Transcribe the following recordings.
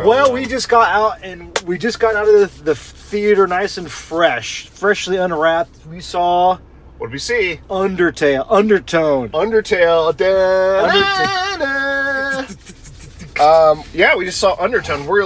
Well, we just got out of the theater nice and freshly unwrapped. We saw... What did we see? Undertone. Yeah, we just saw Undertone. We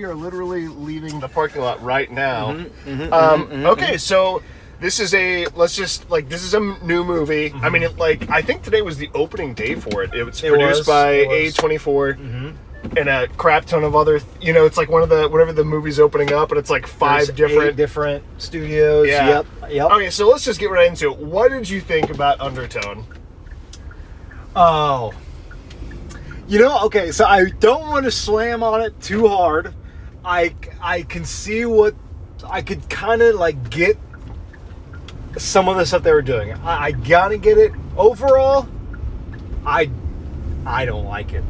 are literally leaving the parking lot right now. Okay, so this is this is a new movie. I mean, I think today was the opening day for it. It was produced by A24 and a crap ton of other. It's like whenever the movie's opening up, and it's like There's 8 different studios. Yeah. Yep. Okay, so let's just get right into it. What did you think about Undertone? Oh. Okay, so I don't want to slam on it too hard. I can see what I could kind of get some of the stuff they were doing. I gotta get it. Overall, I don't like it.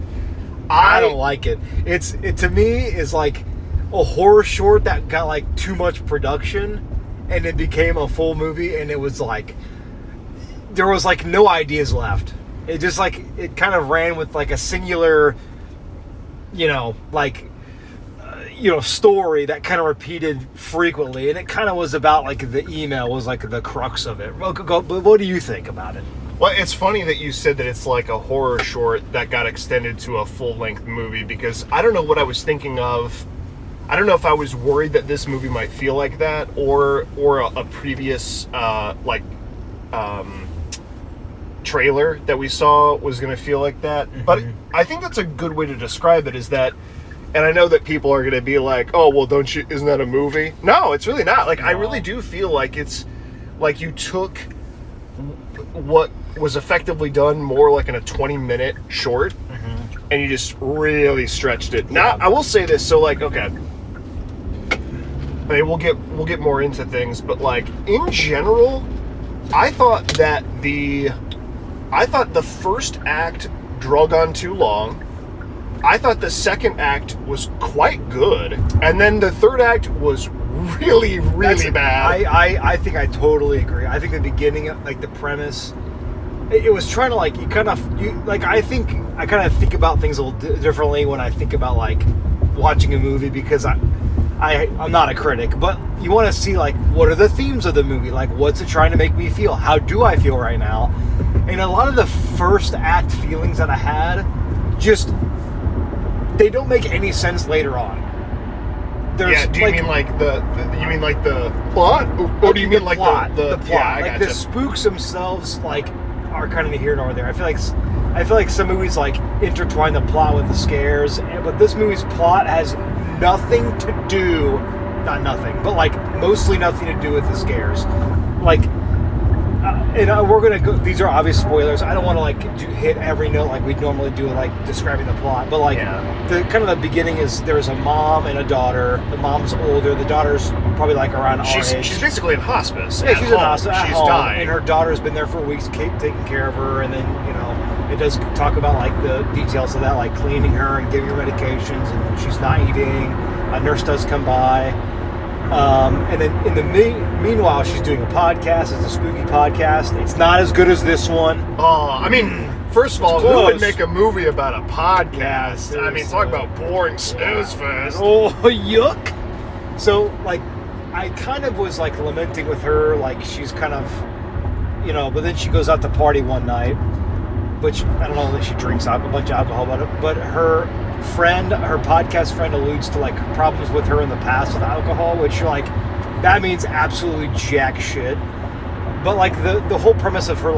I don't like it. It to me is like a horror short that got too much production, and it became a full movie, and it was there was no ideas left. It just it kind of ran with a singular, story that kind of repeated frequently, and it kind of was about the email was the crux of it. But what do you think about it? Well, it's funny that you said that it's like a horror short that got extended to a full-length movie, because I don't know what I was thinking of. I don't know if I was worried that this movie might feel like that, or a previous trailer that we saw was going to feel like that. But I think that's a good way to describe it, is that, and I know that people are going to be like, oh, well, isn't that a movie? No, it's really not. I really do feel like it's like you took what was effectively done more in a 20-minute short, and you just really stretched it. Now, I will say this, so okay, I mean, we'll get more into things, but in general, I thought the first act drug on too long. I thought the second act was quite good, and then the third act was really bad. I think I totally agree. I think the beginning, the premise, it was trying to I kind of think about things a little differently when I think about watching a movie, because I'm not a critic, but you want to see what are the themes of the movie, what's it trying to make me feel, how do I feel right now, and a lot of the first act feelings that I had they don't make any sense later on. Do you mean the plot, or do you mean the plot? The plot, yeah, the spooks themselves are kind of here nor there. I feel like some movies intertwine the plot with the scares, but this movie's plot has nothing to do, not nothing, but mostly nothing to do with the scares. We're gonna go. These are obvious spoilers. I don't want to hit every note like we'd normally do, describing the plot. But the kind of the beginning is there's a mom and a daughter. The mom's older. The daughter's probably around our age. She's basically in hospice. Yeah, she's in hospice. She's dying, and her daughter's been there for weeks, taking care of her. And then it does talk about the details of that, cleaning her and giving her medications, and she's not eating. A nurse does come by. And then in the meanwhile, she's doing a podcast. It's a spooky podcast. It's not as good as this one. Oh, I mean, first of all, who would make a movie about a podcast? Yeah, I mean, talk about boring snooze fest. Oh, yuck. So, I kind of was lamenting with her, she's kind of, but then she goes out to party one night, which I don't know that she drinks a bunch of alcohol, but her podcast friend alludes to problems with her in the past with alcohol, which that means absolutely jack shit. But the whole premise of her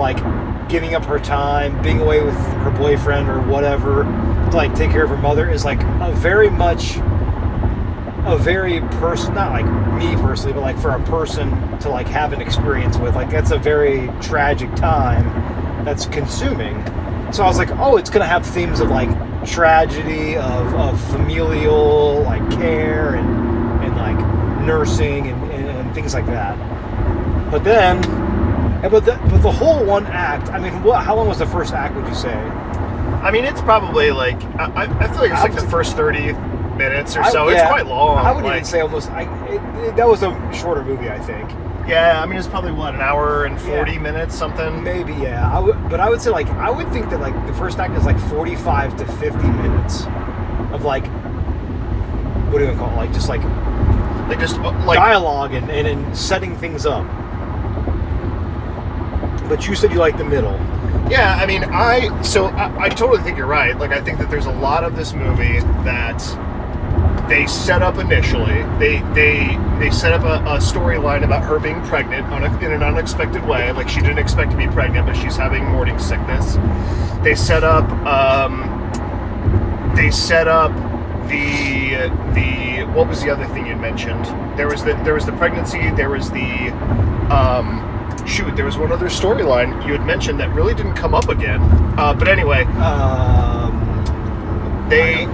giving up her time, being away with her boyfriend or whatever to take care of her mother is not me personally, but for a person to have an experience with, that's a very tragic time that's consuming. So I was oh, it's gonna have themes of tragedy, of familial care and nursing and things like that. But then, but the whole one act. I mean, how long was the first act? Would you say? I mean, it's probably I feel like it's the first 30 minutes or so. It's quite long. I would even say almost. That was a shorter movie, I think. Yeah, I mean, it's probably an hour and 40 minutes, something. Maybe, yeah. I would say I would think that the first act is 45 to 50 minutes of what do you call it? Like just like dialogue and setting things up. But you said you like the middle. Yeah, I mean, I totally think you're right. Like, I think that there's a lot of this movie that they set up initially. They set up a storyline about her being pregnant in an unexpected way. Like, she didn't expect to be pregnant, but she's having morning sickness. They set up the what was the other thing you mentioned? There was the pregnancy. There was the there was one other storyline you had mentioned that really didn't come up again. But anyway, they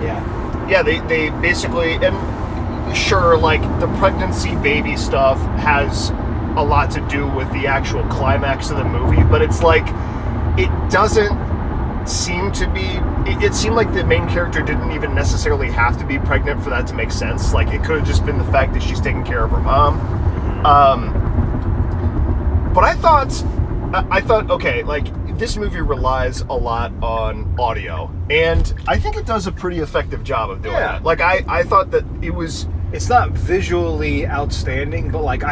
basically, and sure, like the pregnancy baby stuff has a lot to do with the actual climax of the movie, but it's like it doesn't seem to be. It seemed like the main character didn't even necessarily have to be pregnant for that to make sense. Like, it could have just been the fact that she's taking care of her mom. But I thought, okay, like, this movie relies a lot on audio, and I think it does a pretty effective job of doing that. Like, I thought that it's not visually outstanding, but like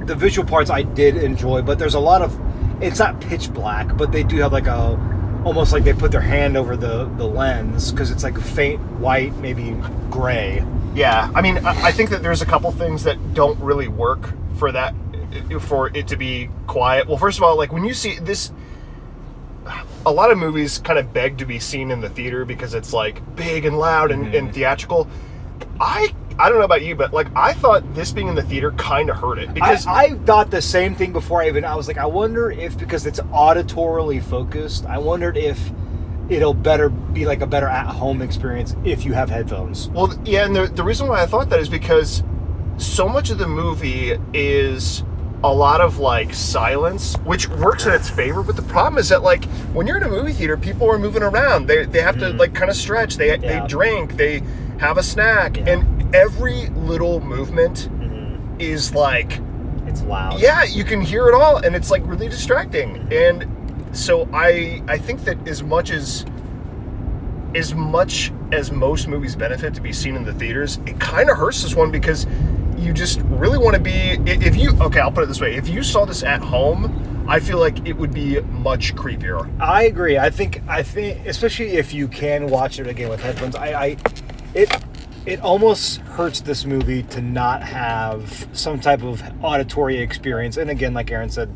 the visual parts I did enjoy, but there's a lot of, it's not pitch black, but they do have like almost like they put their hand over the lens, because it's like a faint white, maybe gray. Yeah, I mean, I think that there's a couple things that don't really work for that, for it to be quiet. Well, first of all, like, when you see this, a lot of movies kind of beg to be seen in the theater because it's like big and loud and theatrical. I don't know about you, but like, I thought this being in the theater kind of hurt it, because I thought the same thing before I was like, I wonder if, because it's auditorily focused, I wondered if it'll be like a better at-home experience if you have headphones. Well, yeah, and the reason why I thought that is because so much of the movie is a lot of like silence, which works in its favor. But the problem is that, like, when you're in a movie theater, people are moving around. They have to like kind of stretch. They drink. They have a snack, and every little movement is like, it's loud. Yeah, you can hear it all, and it's like really distracting. And so I think that as much as most movies benefit to be seen in the theaters, it kind of hurts this one, because you just really want to be, I'll put it this way, if you saw this at home, I feel like it would be much creepier. I agree. I think especially if you can watch it again with headphones, it almost hurts this movie to not have some type of auditory experience. And again, like Aaron said,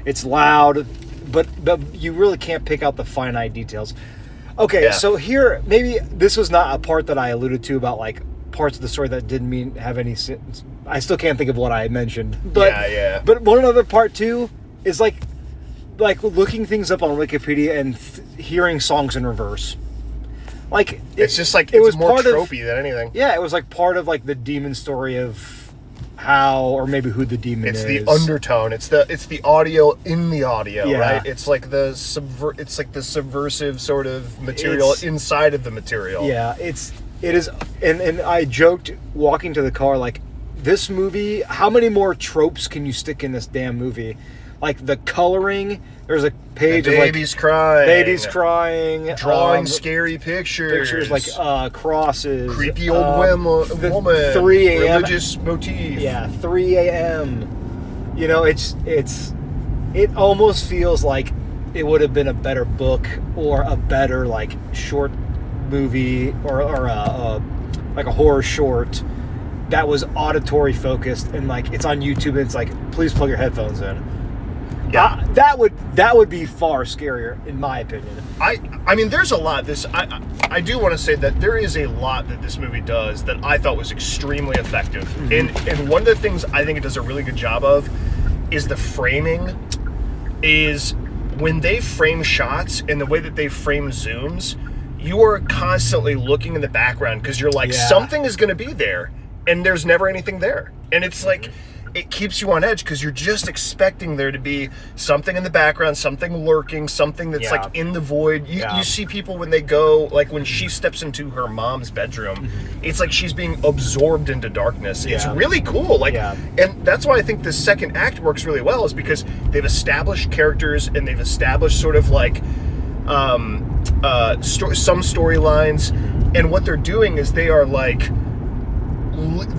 it's loud, but you really can't pick out the finite details. Okay, so here, maybe this was not a part that I alluded to about like parts of the story that didn't have any sense. I still can't think of what I mentioned. But, But one other part too is like looking things up on Wikipedia and hearing songs in reverse. Like it's just like, it was more tropey than anything. Yeah, it was like part of like the demon story of how, or maybe who the demon is. It's the undertone. It's the audio in the audio, right? It's like the subversive sort of material inside of the material. Yeah, it is, and I joked walking to the car, like, this movie, how many more tropes can you stick in this damn movie? Like the coloring, there's a page of like babies crying, drawing scary pictures like crosses, creepy old woman, 3 a.m. religious motif. Yeah, 3 a.m. You know, it almost feels like it would have been a better book or a better like short movie or like a horror short that was auditory focused, and like it's on YouTube and it's like, please plug your headphones in. Yeah, that would be far scarier, in my opinion. I mean, there's a lot. I do want to say that there is a lot that this movie does that I thought was extremely effective. And one of the things I think it does a really good job of is the framing. Is when they frame shots and the way that they frame zooms, you are constantly looking in the background because you're like, something is going to be there, and there's never anything there, and it's like. It keeps you on edge because you're just expecting there to be something in the background, something lurking, something that's like in the void. You see people when they go, like when she steps into her mom's bedroom, it's like she's being absorbed into darkness. It's really cool. Like, and that's why I think the second act works really well, is because they've established characters and they've established sort of like some storylines, and what they're doing is they are like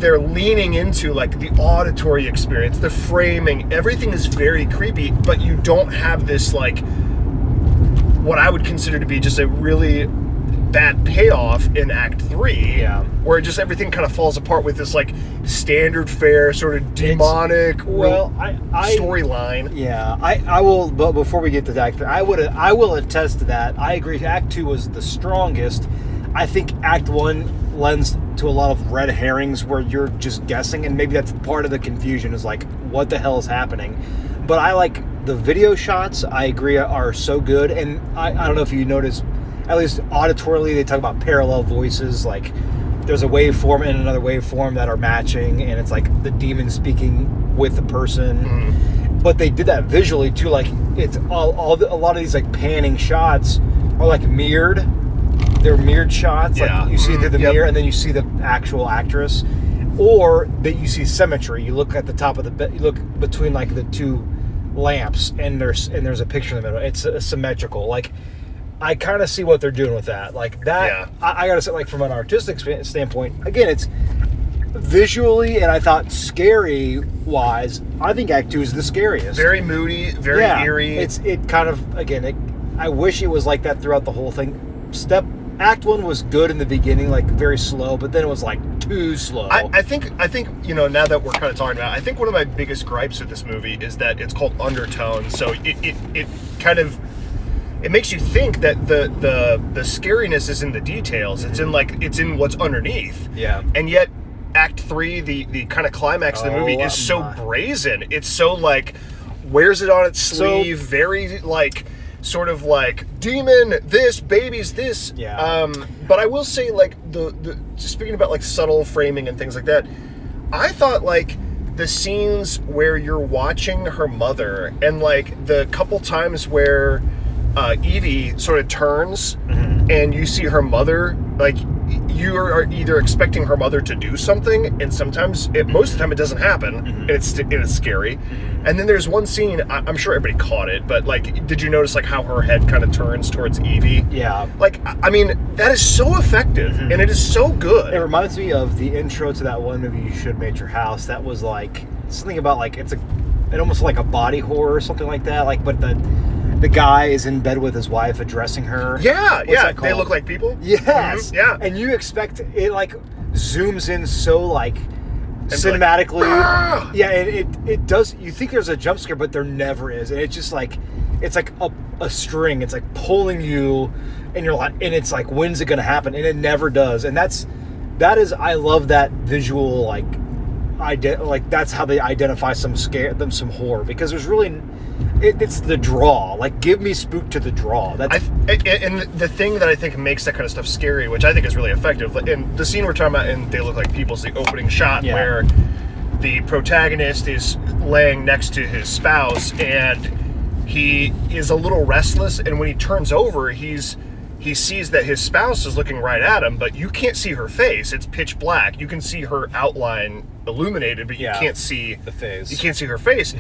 they're leaning into like the auditory experience, the framing, everything is very creepy, but you don't have this like what I would consider to be just a really bad payoff in Act 3, where just everything kind of falls apart with this like standard fare sort of demonic storyline. Yeah, I will. But before we get to Act 3, I will attest to that. I agree. Act 2 was the strongest. I think Act 1 lends to a lot of red herrings where you're just guessing, and maybe that's part of the confusion. Is like, what the hell is happening? But I like the video shots. I agree are so good, and I don't know if you noticed. At least auditorily, they talk about parallel voices. Like, there's a waveform and another waveform that are matching, and it's like the demon speaking with the person. Mm-hmm. But they did that visually too. Like, it's a lot of these like panning shots are like mirrored. They're mirrored shots. Yeah. Like you see through the mirror, and then you see the actual actress, or that you see symmetry. You look at the top of the bed. You look between like the two lamps, and there's a picture in the middle. It's symmetrical. Like, I kind of see what they're doing with that. Like that, yeah. I gotta say, like from an artistic standpoint, again, it's visually, and I thought scary-wise, I think Act 2 is the scariest. Very moody, very eerie. It kind of, again, I wish it was like that throughout the whole thing. Act 1 was good in the beginning, like very slow, but then it was like too slow. I think now that we're kind of talking about it, I think one of my biggest gripes with this movie is that it's called undertone, so it kind of... It makes you think that the scariness is in the details. It's in what's underneath. Yeah. And yet, Act 3, the kind of climax of the movie is so brazen. It's so like wears it on its sleeve. Very like sort of like demon this, baby's this. Yeah. But I will say, like the speaking about like subtle framing and things like that, I thought like the scenes where you're watching her mother and like the couple times where Evie sort of turns and you see her mother, like you are either expecting her mother to do something, and most of the time it doesn't happen, and it's scary. And then there's one scene, I'm sure everybody caught it, but like, did you notice like how her head kind of turns towards Evie? Yeah. Like, I mean, that is so effective, and it is so good. It reminds me of the intro to that one movie, You Should Have Made Your House. That was like something about like it almost like a body horror or something like that. Like, but the guy is in bed with his wife addressing her. Yeah, they look like people. Yes. Yeah. And you expect it like zooms in so like cinematically. Like, yeah, it does. You think there's a jump scare, but there never is. And it's just like it's like a string. It's like pulling you, and you're like, and it's like, when's it gonna happen? And it never does. And that is I love that visual like that's how they identify some horror, because there's really. It's the draw. Like, give me spook to the draw. And the thing that I think makes that kind of stuff scary, which I think is really effective, and the scene we're talking about in They Look Like People is the opening shot where the protagonist is laying next to his spouse, and he is a little restless, and when he turns over, he sees that his spouse is looking right at him, but you can't see her face. It's pitch black. You can see her outline illuminated, but you can't see the face. You can't see her face.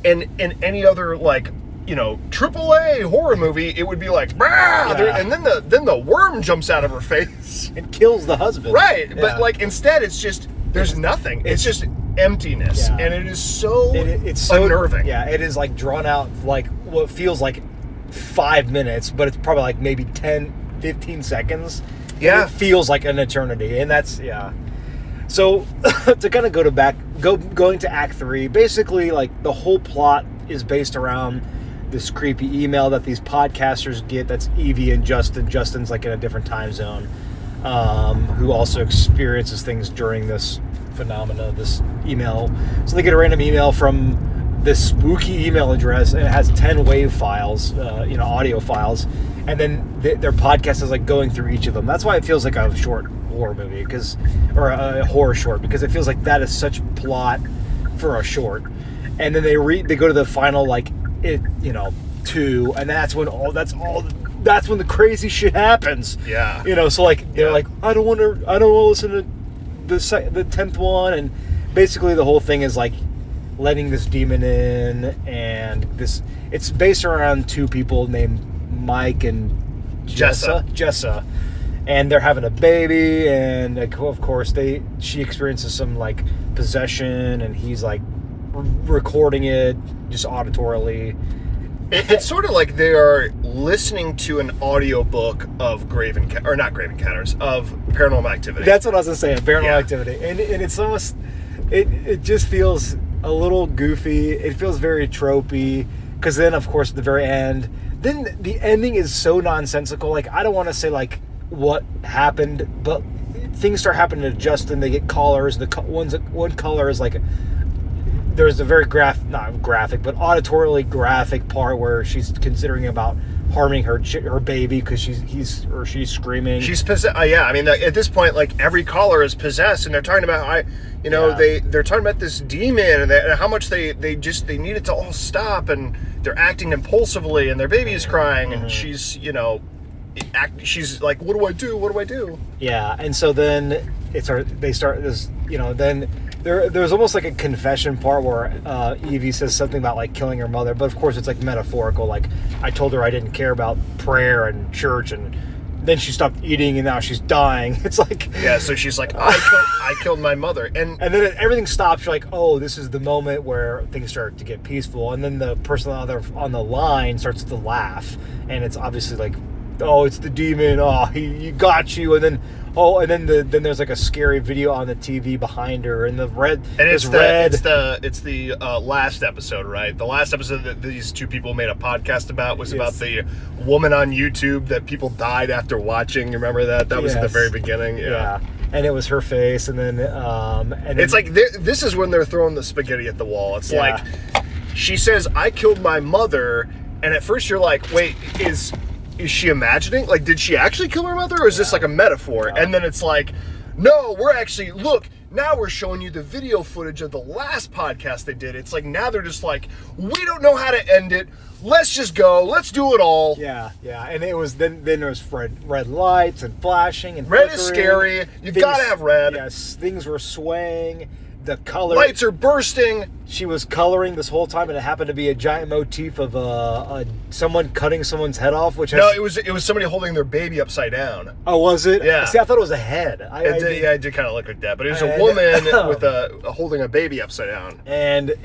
And in any other like, AAA horror movie, it would be like, and then the worm jumps out of her face and kills the husband. Right, but like instead, it's just there's nothing. It's just emptiness, and it is it's so unnerving. Yeah, it is like drawn out, like what feels like 5 minutes, but it's probably like maybe 10, 15 seconds. Yeah. It feels like an eternity, and that's, So, to kind of going to Act 3, basically, like, the whole plot is based around this creepy email that these podcasters get. That's Evie and Justin. Justin's, like, in a different time zone, who also experiences things during this phenomena, this email. So they get a random email from this spooky email address, and it has 10 wave files, audio files, and then their podcast is like going through each of them. That's why it feels like a short horror movie, or a horror short, because it feels like that is such plot for a short. And then they go to the final 2, and that's when the crazy shit happens. Yeah. So like they're like, I don't want to listen to the 10th one, and basically the whole thing is like letting this demon in, and it's based around two people named Mike and Jessa, and they're having a baby, and of course she experiences some like possession, and he's like recording it just auditorily. It's sort of like they are listening to an audiobook of Grave or not Grave Encounters, of Paranormal Activity. That's what I was gonna say, Paranormal Activity, and it's almost it just feels a little goofy. It feels very tropey, because then of course at the very end, then the ending is so nonsensical. Like, I don't want to say like what happened, but things start happening to Justin. They get collars. One collar is like, there's a very not graphic, but auditorily graphic part where she's considering about harming her baby because she's screaming. She's possessed. Yeah, I mean, at this point, like, every caller is possessed, and they're talking about they're talking about this demon, and how much they need it to all stop, and they're acting impulsively, and their baby is crying, and she's she's like, what do I do? What do I do? Yeah, and so then they start this, then there's almost like a confession part where Evie says something about like killing her mother, but of course it's like metaphorical. Like, I told her I didn't care about prayer and church, and then she stopped eating, and now she's dying. It's like, yeah, so she's like, I killed my mother, and then everything stops. You're like, oh, this is the moment where things start to get peaceful, and then the person on the line starts to laugh, and it's obviously like, oh, it's the demon. Oh, he got you, and then. Oh, and then then there's like a scary video on the TV behind her, and the red. And it's the last episode, right? The last episode that these two people made a podcast about was about the woman on YouTube that people died after watching. You remember that? That was at the very beginning. Yeah. And it was her face, and then it's like this is when they're throwing the spaghetti at the wall. It's like, she says, "I killed my mother," and at first you're like, "Wait, is she imagining? Like, did she actually kill her mother, or is this like a metaphor?" And then it's like, no, we're actually, look, now we're showing you the video footage of the last podcast they did. It's like, now they're just like, we don't know how to end it. Let's just go. Let's do it all. Yeah. And it was then there was red lights and flashing and red is scary. You've got to have red. Yes, things were swaying. The color lights are bursting. She was coloring this whole time, and it happened to be a giant motif of someone cutting someone's head off. It was somebody holding their baby upside down. Oh, was it? Yeah. See, I thought it was a head. It did kind of look like that, but it was a woman with holding a baby upside down. And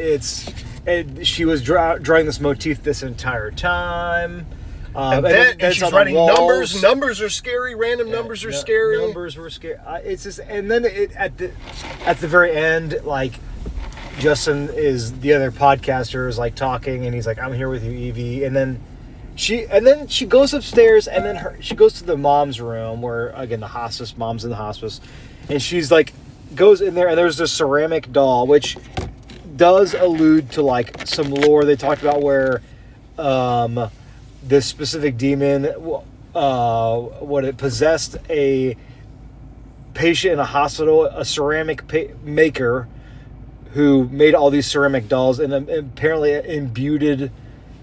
she was drawing this motif this entire time. And she's writing numbers. Numbers are scary. Random numbers are scary. Numbers were scary. It's just, and then at the very end, like, Justin is the other podcaster is like talking, and he's like, "I'm here with you, Evie." And then she goes upstairs, and then she goes to the mom's room where, again, the mom's in the hospice, and she's like goes in there, and there's this ceramic doll, which does allude to like some lore they talked about where this specific demon, what it possessed a patient in a hospital, a ceramic maker who made all these ceramic dolls, and apparently imbued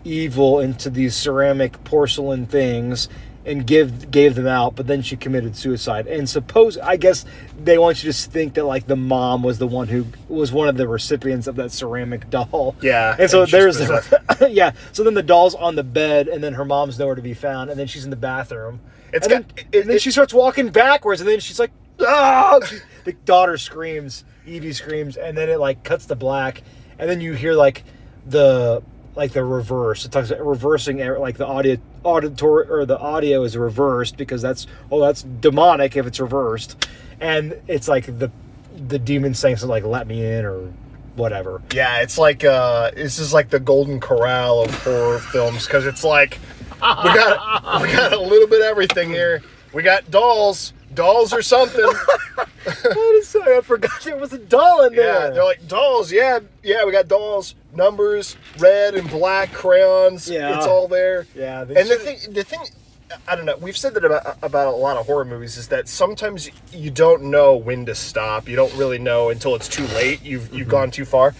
evil into these ceramic porcelain things and gave them out, but then she committed suicide. And I guess they want you to think that like the mom was the one who was one of the recipients of that ceramic doll. Yeah. And so there's so then the doll's on the bed, and then her mom's nowhere to be found, and then she's in the bathroom. And then she starts walking backwards, and then she's like, "Ah!" The daughter screams, Evie screams, and then it like cuts to black, and then you hear like the reverse. It talks about reversing, like the audio is reversed because that's demonic if it's reversed, and it's like the demon saying something like "let me in" or whatever. Yeah, it's like this is like the Golden Corral of horror films, because it's like we got a little bit of everything here. We got dolls or something. I forgot there was a doll in there. Yeah, they're like, dolls. Yeah, we got dolls. Numbers, red and black crayons. Yeah, it's all there. Yeah, and the thing, I don't know. We've said that about a lot of horror movies, is that sometimes you don't know when to stop. You don't really know until it's too late. You've gone too far.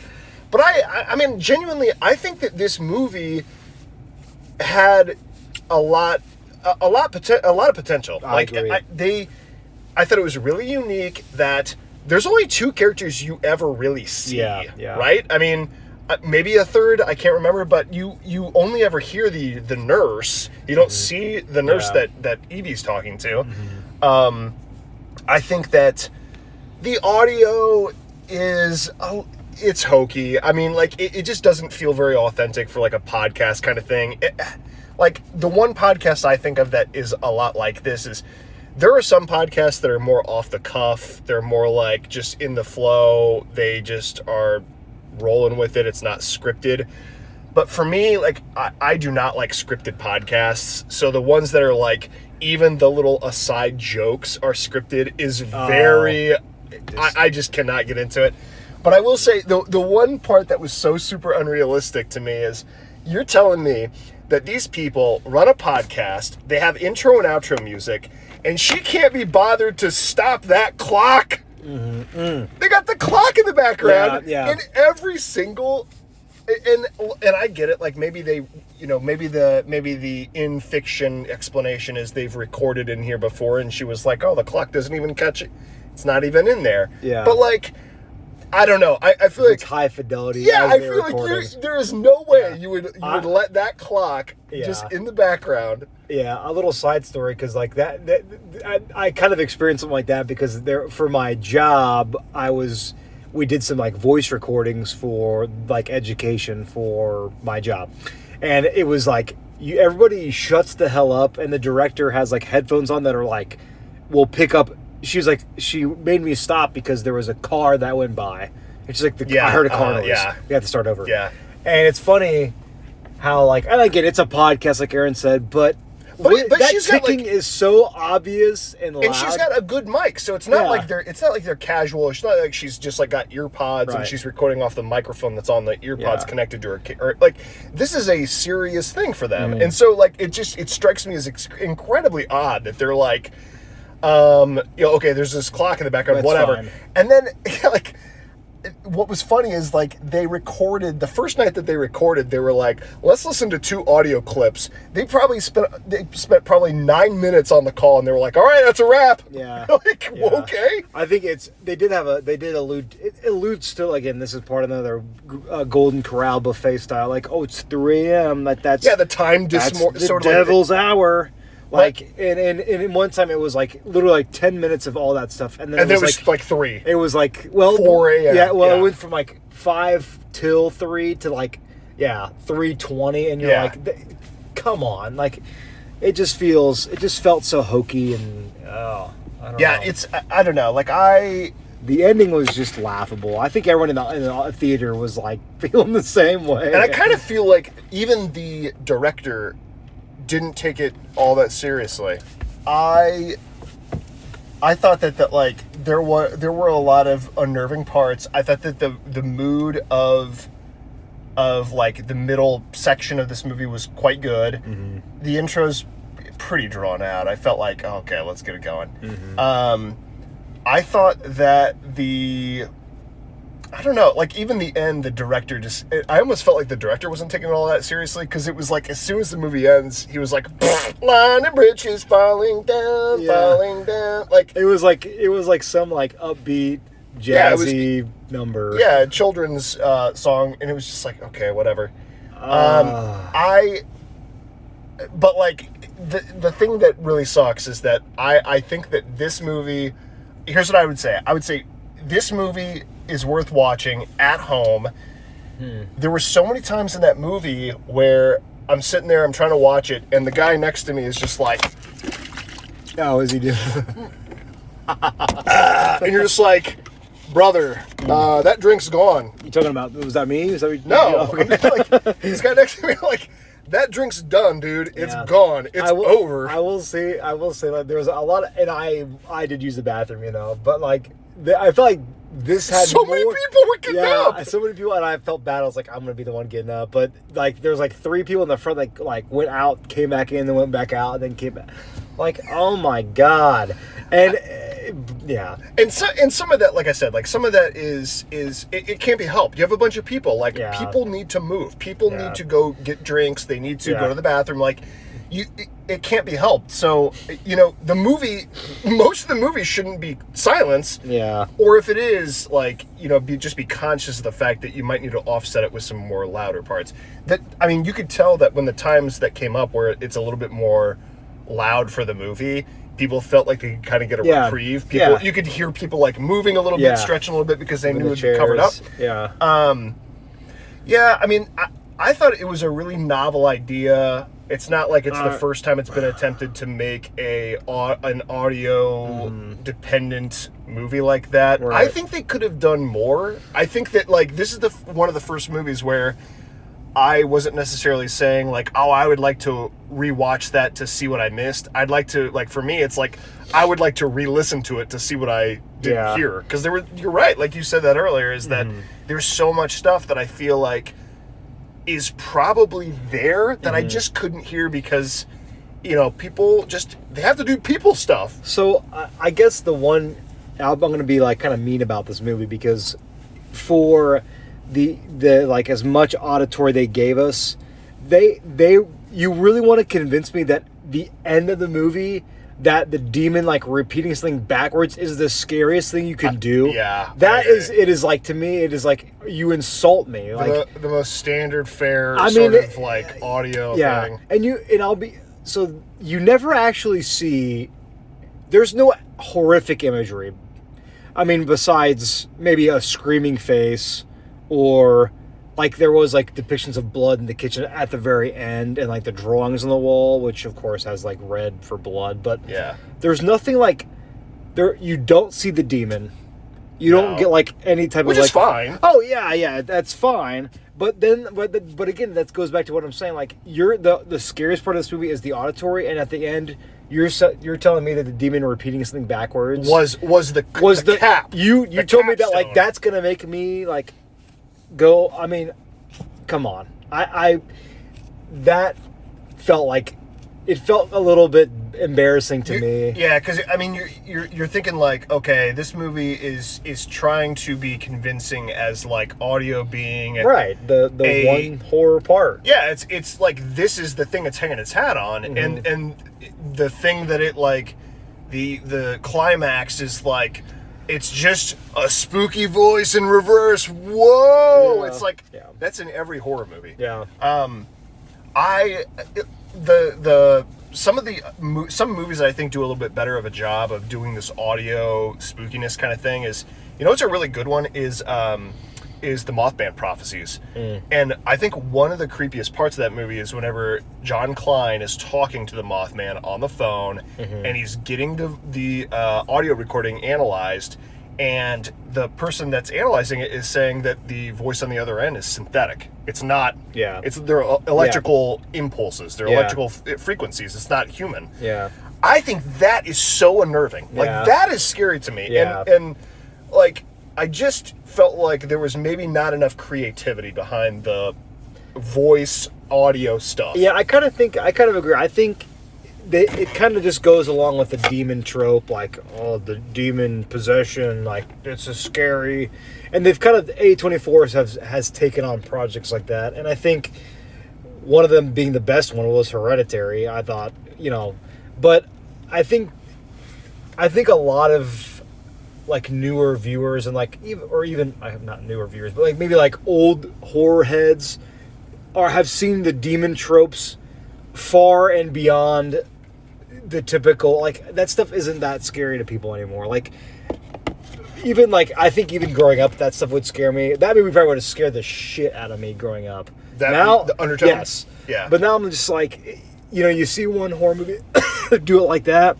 But I mean, genuinely, I think that this movie had a lot of potential. I agree. I thought it was really unique that there's only two characters you ever really see. Yeah. Right? I mean, maybe a third, I can't remember, but you only ever hear the nurse. You don't see the nurse that Evie's talking to. I think that the audio is it's hokey. I mean, like, it just doesn't feel very authentic for, like, a podcast kind of thing. Like, the one podcast I think of that is a lot like this is, there are some podcasts that are more off the cuff. They're more, like, just in the flow. They just are rolling with it. It's not scripted. But for me, like, I do not like scripted podcasts. So the ones that are, like, even the little aside jokes are scripted is very... I just cannot get into it. But I will say, the one part that was so super unrealistic to me is, you're telling me that these people run a podcast, they have intro and outro music, and she can't be bothered to stop that clock. They got the clock in the background, in every single... And I get it, like, maybe they, you know, maybe the in fiction explanation is they've recorded in here before, and she was like, oh, the clock doesn't even catch it. It's not even in there. Yeah. But, like, I don't know. I feel like it's high fidelity. Yeah, I feel like there is no way you would let that clock just in the background. Yeah, a little side story, because like that I kind of experienced something like that because for my job we did some like voice recordings for like education for my job, and it was like everybody shuts the hell up, and the director has like headphones on that are like will pick up. She made me stop because there was a car that went by. It's just like I heard a car noise. We have to start over. Yeah. And it's funny how like, and again, it's a podcast like Aaron said, but that she's ticking got, like, is so obvious and loud. And she's got a good mic, so it's not like they're casual. It's not like she's just like got ear pods and she's recording off the microphone that's on the ear pods connected to her. Or like, this is a serious thing for them. And so like it strikes me as incredibly odd that they're like, okay, there's this clock in the background, that's whatever. Fine. And then, like, what was funny is, like, they recorded, the first night that they recorded, they were like, let's listen to 2 audio clips. They spent probably 9 minutes on the call, and they were like, all right, that's a wrap. Yeah. Like, well, okay. I think it alludes to, again, this is part of another Golden Corral buffet style, like, oh, it's 3 a.m. That's the time the devil's hour. Like, and one time it was like literally like 10 minutes of all that stuff, and then it was like 3. It was like 4 a.m. Yeah, it went from like 5 till 3 to like 3:20, and you're like, come on, like it just felt so hokey, and I don't know. I don't know, like the ending was just laughable. I think everyone in the theater was like feeling the same way, and I kind of feel like even the director didn't take it all that seriously. I thought that like there were a lot of unnerving parts. I thought that the mood of like the middle section of this movie was quite good. Mm-hmm. The intro's pretty drawn out. I felt like, okay, let's get it going. Mm-hmm. I thought that I don't know, like even the end, the director I almost felt like the director wasn't taking it all that seriously, because it was like as soon as the movie ends, he was like, line of bridges falling down. Like it was like some like upbeat jazzy number. Yeah, children's song, and it was just like, okay, whatever. But like the thing that really sucks is that I think that this movie, here's what I would say. I would say this movie is worth watching at home. There were so many times in that movie where I'm sitting there, I'm trying to watch it, and the guy next to me is just like, how is he doing? And you're just like, brother, that drink's gone. You talking about, was that me? No. Okay. I'm just like, this guy next to me, like, that drink's done, dude. It's gone. It's over. I will say like there was a lot of, and I did use the bathroom, but like I felt like this had so many people were getting up. So many people, and I felt bad. I was like, I'm gonna be the one getting up, but like there was like 3 people in the front that like went out, came back in, then went back out, and then came back. Like, oh my god. And and some of that, like I said, like some of that is it can't be helped. You have a bunch of people, like people need to move, people need to go get drinks, they need to go to the bathroom, like it can't be helped. So the movie, most of the movie shouldn't be silence, or if it is, like, just be conscious of the fact that you might need to offset it with some more louder parts. That, I mean, you could tell that when the times that came up where it's a little bit more loud for the movie, people felt like they could kind of get a reprieve. You could hear people like moving a little bit, stretching a little bit because they knew it would be covered up. Yeah. I mean, I thought it was a really novel idea. It's not like it's the first time it's been attempted to make an audio dependent movie like that. Right. I think they could have done more. I think that like this is one of the first movies where I wasn't necessarily saying like, oh, I would like to rewatch that to see what I missed. I'd like to, like, for me, it's like I would like to re-listen to it to see what I didn't hear. Because you're right, like you said that earlier, is that there's so much stuff that I feel like is probably there that I just couldn't hear because, you know, people just, they have to do people stuff. So I guess I'm going to be like kind of mean about this movie because for the like as much auditory they gave us, you really want to convince me that the end of the movie, that the demon like repeating something backwards is the scariest thing you can do. It is like, to me, it is like you insult me. Like the most standard fare sort of like audio thing. So you never actually see, there's no horrific imagery. I mean, besides maybe a screaming face, or like there was like depictions of blood in the kitchen at the very end, and like the drawings on the wall, which of course has like red for blood, but there's nothing like there. You don't see the demon. You don't get like any type which of is fine. Oh yeah, that's fine. But then, but again, that goes back to what I'm saying. Like the scariest part of this movie is the auditory, and at the end, you're telling me that the demon repeating something backwards was the cap. You told me that like that's gonna make me like go. I mean, come on. I that felt like it felt a little bit embarrassing to me. Yeah, because I mean, you're thinking like, okay, this movie is trying to be convincing as like audio being right. The one horror part. Yeah, it's like this is the thing it's hanging its hat on, and the thing that it like the climax is like. It's just a spooky voice in reverse. Whoa! Yeah. It's like that's in every horror movie. Yeah. Some movies that I think do a little bit better of a job of doing this audio spookiness kind of thing is, you know, what's a really good one is the Mothman Prophecies. And I think one of the creepiest parts of that movie is whenever John Klein is talking to the Mothman on the phone, and he's getting the audio recording analyzed, and the person that's analyzing it is saying that the voice on the other end is synthetic. It's not. Yeah. It's their electrical impulses, their electrical frequencies. It's not human. Yeah. I think that is so unnerving. Like that is scary to me. Yeah. And like. I just felt like there was maybe not enough creativity behind the voice audio stuff. Yeah, I kind of agree. I think it kind of just goes along with the demon trope, like, oh, the demon possession, like, it's a scary. And they've kind of, A24 has taken on projects like that. And I think one of them being the best one was Hereditary, I thought, you know. But I think a lot of like newer viewers and like even I have not newer viewers, but like maybe like old horror heads have seen the demon tropes far and beyond the typical, like that stuff isn't that scary to people anymore. Like even like I think even growing up that stuff would scare me. That movie probably would have scared the shit out of me growing up. Now the undertone? Yes. Yeah. But now I'm just like, you know, you see one horror movie do it like that,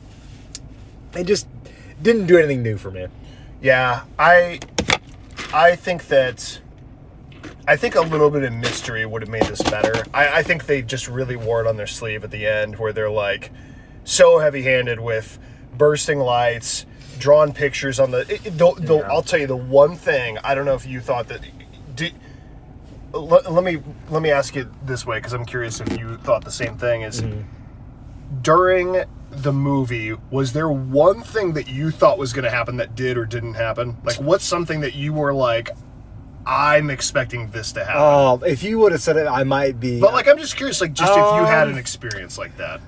it just didn't do anything new for me. Yeah, I think a little bit of mystery would have made this better. I think they just really wore it on their sleeve at the end, where they're like so heavy-handed with bursting lights, drawn pictures on the. I'll tell you the one thing. I don't know if you thought that. Let me ask you this way, because I'm curious if you thought the same thing. Is during the movie, was there one thing that you thought was going to happen that did or didn't happen? Like, what's something that you were like, I'm expecting this to happen? Oh, if you would have said it, I might be. But like, I'm just curious, like, just if you had an experience like that.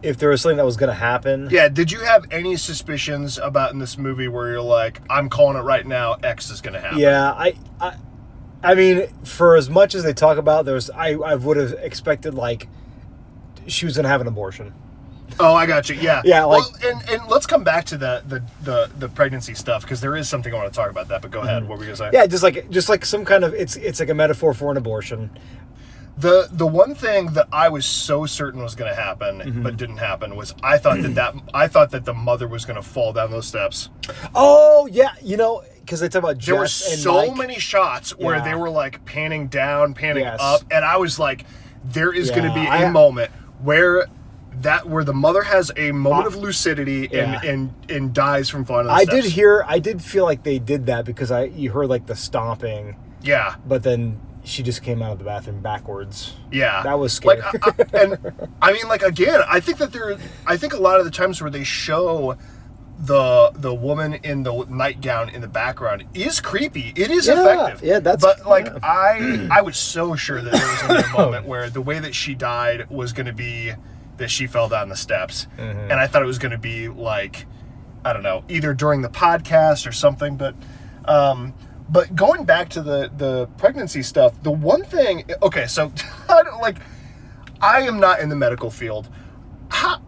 If there was something that was going to happen. Yeah, did you have any suspicions about in this movie where you're like, I'm calling it right now, X is going to happen? Yeah, I mean, for as much as they talk about, I would have expected like she was going to have an abortion. Oh, I got you. Yeah. Yeah, like- well, and let's come back to the pregnancy stuff, because there is something I want to talk about that. But go ahead. What were you gonna say? Yeah, just like some kind of it's like a metaphor for an abortion. The one thing that I was so certain was going to happen, but didn't happen, was I thought that the mother was going to fall down those steps. Oh yeah, because they talk about Jess There were and so Mike. many shots where Yeah. they were like panning down, panning Yes. up, and I was like, there is going to be Yeah, a moment where the mother has a moment of lucidity Yeah. and dies from falling down the steps. I did feel like they did that because you heard like the stomping, Yeah. but then she just came out of the bathroom backwards. Yeah, That was scary. And I mean, like, again, I think a lot of the times where they show the woman in the nightgown in the background is creepy. It is effective. Yeah, that's. But like, yeah. I was so sure that there was going to be a moment where the way that she died was going to be that she fell down the steps, and I thought it was going to be like, I don't know, either during the podcast or something, but. But going back to the pregnancy stuff, the one thing, okay, so I am not in the medical field. How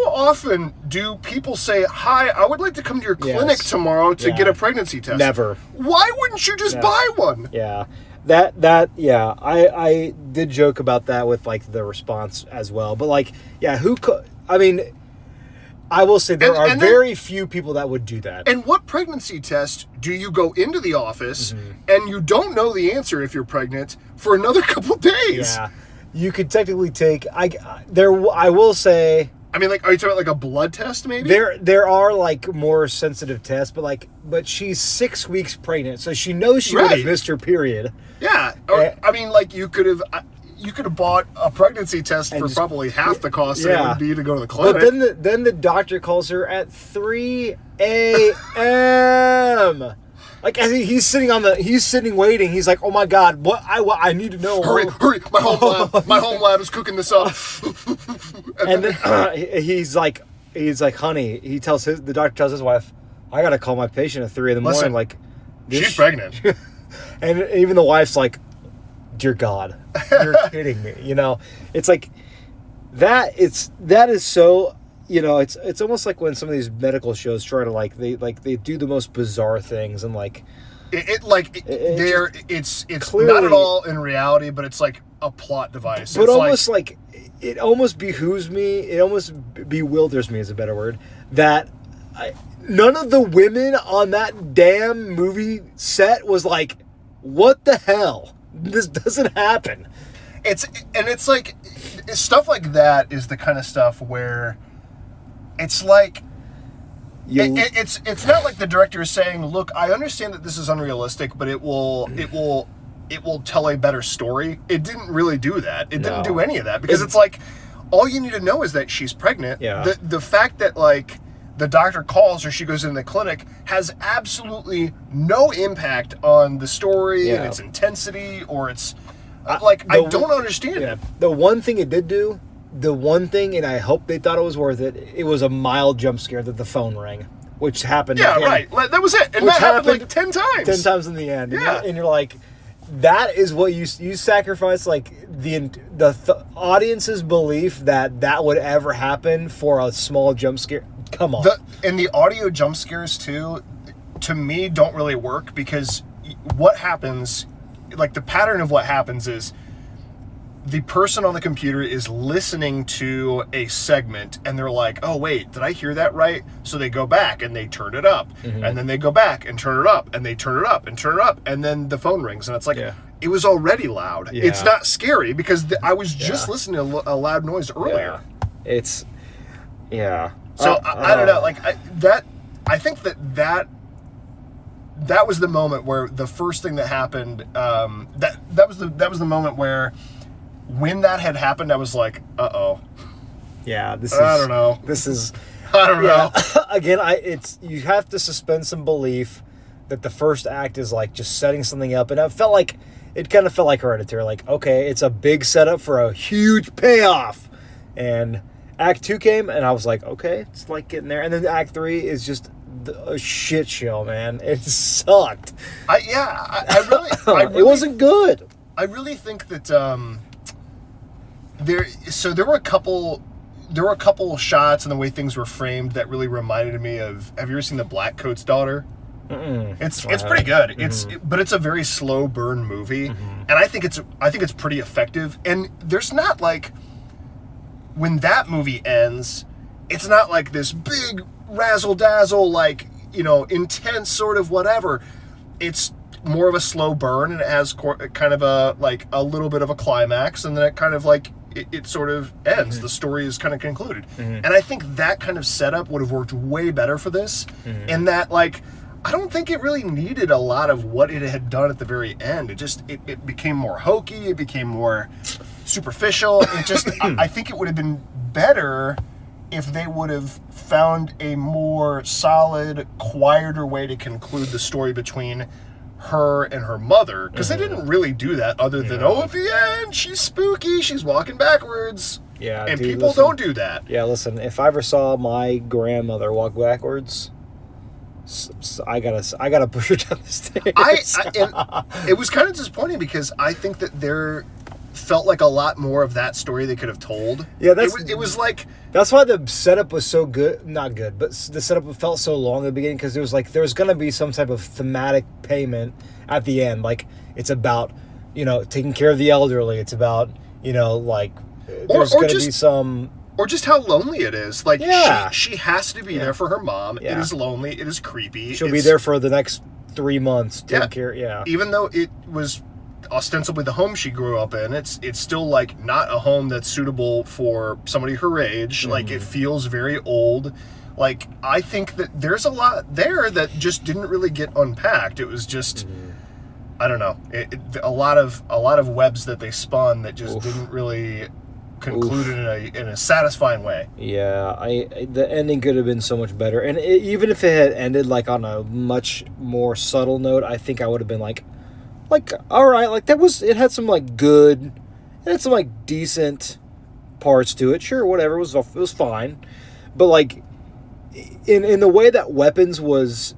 often do people say, "Hi, I would like to come to your clinic tomorrow to get a pregnancy test"? Never. Why wouldn't you just buy one? Yeah. Yeah, I did joke about that with like the response as well, but like, yeah, I mean, I will say there are very few people that would do that. And what pregnancy test do you go into the office and you don't know the answer if you're pregnant for another couple days? Yeah, you could technically take. I will say. I mean, like, are you talking about like a blood test, maybe? There are like more sensitive tests, but she's 6 weeks pregnant, so she knows she would have missed her period. Yeah, I mean, like you could have bought a pregnancy test for probably half the cost that it would be to go to the clinic. But then the doctor calls her at 3 a.m. Like he's sitting waiting. He's like, "Oh my God, what I need to know." Hurry! My home lab is cooking this up. And then he's like, "Honey," the doctor tells his wife, "I gotta call my patient at 3 in the morning." Like, she's pregnant, and even the wife's like, "Dear God, you're kidding me." It's like that is so. It's almost like when some of these medical shows try to they do the most bizarre things and it's clearly, not at all in reality, but it's like a plot device. But it's almost like it almost behooves me. It almost bewilders me is a better word. That none of the women on that damn movie set was like, "What the hell? This doesn't happen." It's like stuff like that is the kind of stuff where. It's like it's not like the director is saying, "Look, I understand that this is unrealistic, but it will tell a better story." It didn't really do that. It didn't do any of that because it's like all you need to know is that she's pregnant. Yeah. The fact that like the doctor calls or she goes in the clinic has absolutely no impact on the story and its intensity or its I don't understand it. The one thing it did do. And I hope they thought it was worth it, it was a mild jump scare that the phone rang, which happened. Yeah, right. That was it. And that happened like 10 times. 10 times in the end. Yeah. And you're like, that is what you sacrifice, like, the audience's belief that would ever happen for a small jump scare. Come on. And the audio jump scares, too, to me, don't really work because what happens, like, the pattern of what happens is the person on the computer is listening to a segment and they're like, "Oh wait, did I hear that right?" So they go back and they turn it up, and then they go back and turn it up, and they turn it up and turn it up, and then the phone rings and it's like, it was already loud. Yeah. It's not scary because I was just listening to a loud noise earlier. It's So I don't know, like I think that was the moment where the first thing that happened. That was the moment where. When that had happened, I was like, "Uh-oh." Yeah, I don't know. I don't know. Again, you have to suspend some belief that the first act is like just setting something up, and it kind of felt like Hereditary. Like, okay, it's a big setup for a huge payoff, and Act 2 came, and I was like, okay, it's like getting there, and then Act 3 is just a shit show, man. It sucked. I really, it wasn't good. I really think that. There were a couple. there were a couple shots and the way things were framed that really reminded me of. Have you ever seen The Black Coat's Daughter? Mm-mm. It's pretty good. Mm-hmm. But it's a very slow burn movie, and I think it's pretty effective. And there's not like, when that movie ends, it's not like this big razzle dazzle, like, you know, intense sort of whatever. It's more of a slow burn, and it has kind of a little bit of a climax, and then it kind of like it sort of ends. The story is kind of concluded, and I think that kind of setup would have worked way better for this. And that, like, I don't think it really needed a lot of what it had done at the very end. It became more hokey. It became more superficial. I think it would have been better if they would have found a more solid, quieter way to conclude the story between her and her mother, because they didn't really do that, other than, at the end, she's spooky, she's walking backwards. Yeah, and dude, people don't do that. Yeah, listen, if I ever saw my grandmother walk backwards, I gotta push her down the stairs. And it was kind of disappointing, because I think that there felt like a lot more of that story they could have told. Yeah, it was like, that's why the setup was so good. Not good, but the setup felt so long at the beginning, because there was going to be some type of thematic payment at the end. Like, it's about, you know, taking care of the elderly. It's about, you know, like, there's going to be some... Or just how lonely it is. Like, yeah. she has to be there for her mom. Yeah. It is lonely. It is creepy. She'll be there for the next 3 months. Taking care. Yeah. Even though it was ostensibly the home she grew up in, it's still, like, not a home that's suitable for somebody her age. Like, it feels very old. Like, I think that there's a lot there that just didn't really get unpacked. It was just, I don't know, a lot of webs that they spun that just didn't really conclude in a satisfying way. Yeah, the ending could have been so much better, and even if it had ended like on a much more subtle note, I think I would have been like, all right, like it had some like good, it had some like decent parts to it. Sure, whatever, it was fine, but like in the way that Weapons was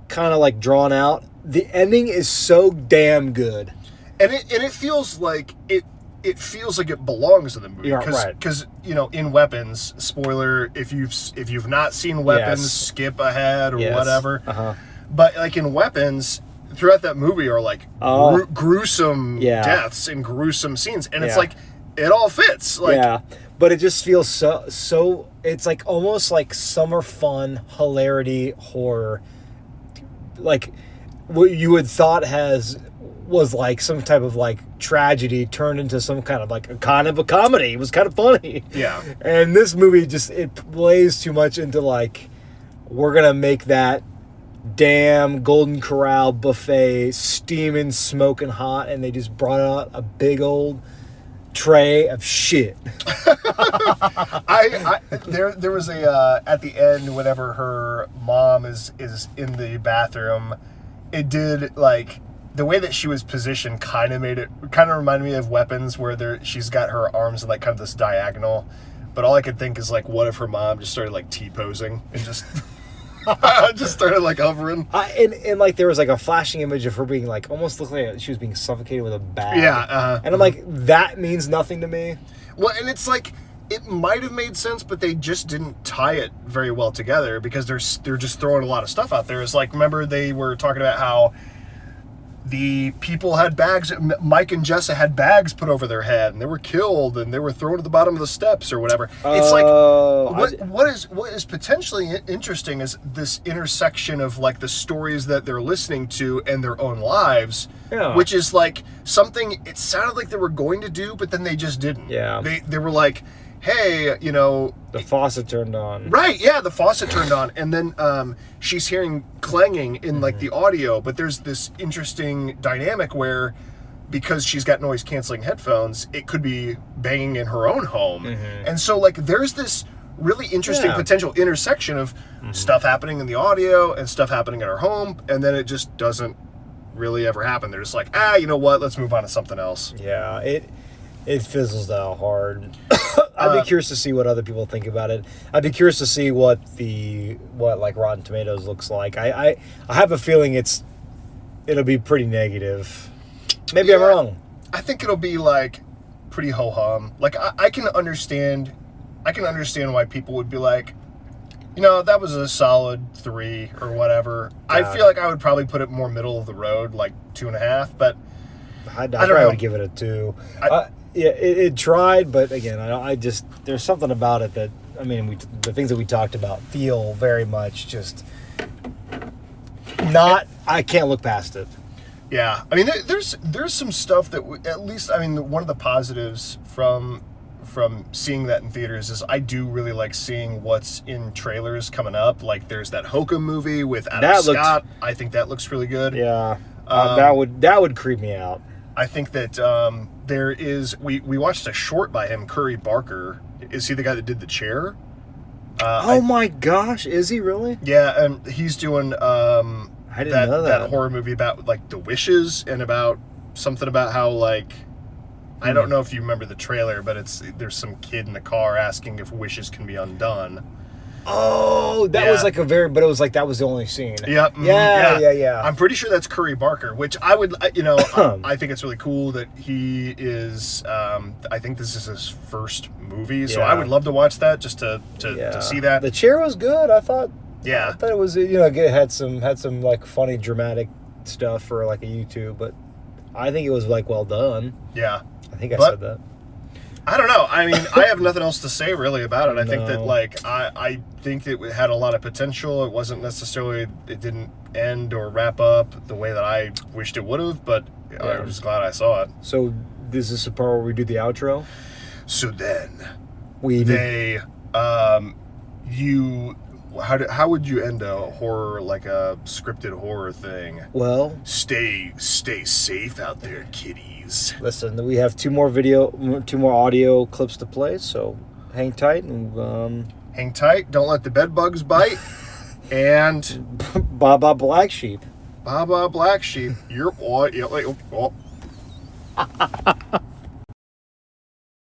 kind of like drawn out, the ending is so damn good, and it feels like it feels like it belongs in the movie, because you know, in Weapons, spoiler, if you've not seen Weapons, skip ahead or whatever. But like in Weapons, throughout that movie are like gruesome deaths and gruesome scenes, and it's like it all fits. Like, but it just feels so. It's like almost like summer fun, hilarity, horror. Like what you would thought was like some type of like tragedy turned into some kind of like a comedy. It was kind of funny. Yeah. And this movie it plays too much into like, we're gonna make that damn Golden Corral buffet steaming, smoking hot, and they just brought out a big old tray of shit. There was a at the end, whenever her mom is in the bathroom, it did like, the way that she was positioned kind of reminded me of Weapons, where she's got her arms in like kind of this diagonal. But all I could think is like, what if her mom just started like T-posing and just just started like hovering? And like there was like a flashing image of her being like, almost looked like she was being suffocated with a bag. Yeah. And I'm like, that means nothing to me. Well, and it's like, it might have made sense, but they just didn't tie it very well together, because they're just throwing a lot of stuff out there. It's like, remember they were talking about how the people had bags, Mike and Jessa had bags put over their head, and they were killed, and they were thrown to the bottom of the steps or whatever. It's like, what is potentially interesting is this intersection of like the stories that they're listening to and their own lives, which is like something it sounded like they were going to do, but then they just didn't. Yeah. They were like, hey, you know, the faucet turned on. Right, yeah, the faucet turned on, and then she's hearing clanging in like the audio, but there's this interesting dynamic where, because she's got noise canceling headphones, it could be banging in her own home. And so like there's this really interesting potential intersection of stuff happening in the audio and stuff happening in her home, and then it just doesn't really ever happen. They're just like, you know what, let's move on to something else. Yeah, it fizzles out hard. I'd be curious to see what other people think about it. I'd be curious to see what like Rotten Tomatoes looks like. I have a feeling it'll be pretty negative. Maybe I'm wrong. I think it'll be like pretty ho-hum. Like I can understand I can understand why people would be like, you know, that was a solid 3 or whatever. I feel like I would probably put it more middle of the road, like 2.5. But I probably would give it a 2. Yeah, it tried, but again, I just there's something about it that the things that we talked about feel very much just not. I can't look past it. Yeah, I mean, there's some stuff that at least, I mean, one of the positives from seeing that in theaters is I do really like seeing what's in trailers coming up. Like there's that Hokum movie with Adam Scott. I think that looks really good. Yeah, that would creep me out. I think that there is. We watched a short by him, Curry Barker. Is he the guy that did The Chair? My gosh, is he really? Yeah, and he's doing I didn't know that horror movie about like the wishes and about something about how like I don't know if you remember the trailer, but there's some kid in the car asking if wishes can be undone. Oh, that was like but it was like that was the only scene. Yep. Yeah. I'm pretty sure that's Curry Barker, which I would, I think it's really cool that he is. I think this is his first movie, so I would love to watch that just to see that. The Chair was good. I thought. Yeah. I thought it was it had some like funny dramatic stuff for like a YouTube, but I think it was like well done. Yeah. I think I said that. I don't know. I mean, I have nothing else to say really about it. I think that like I think it had a lot of potential. It wasn't necessarily, it didn't end or wrap up the way that I wished it would have, but I was glad I saw it. So this is the part where we do the outro. So then how would you end a horror, like a scripted horror thing? Well, stay safe out there, kiddies. Listen, we have two more audio clips to play, so hang tight and hang tight. Don't let the bed bugs bite. And Baba Black Sheep. Baba Black Sheep. You're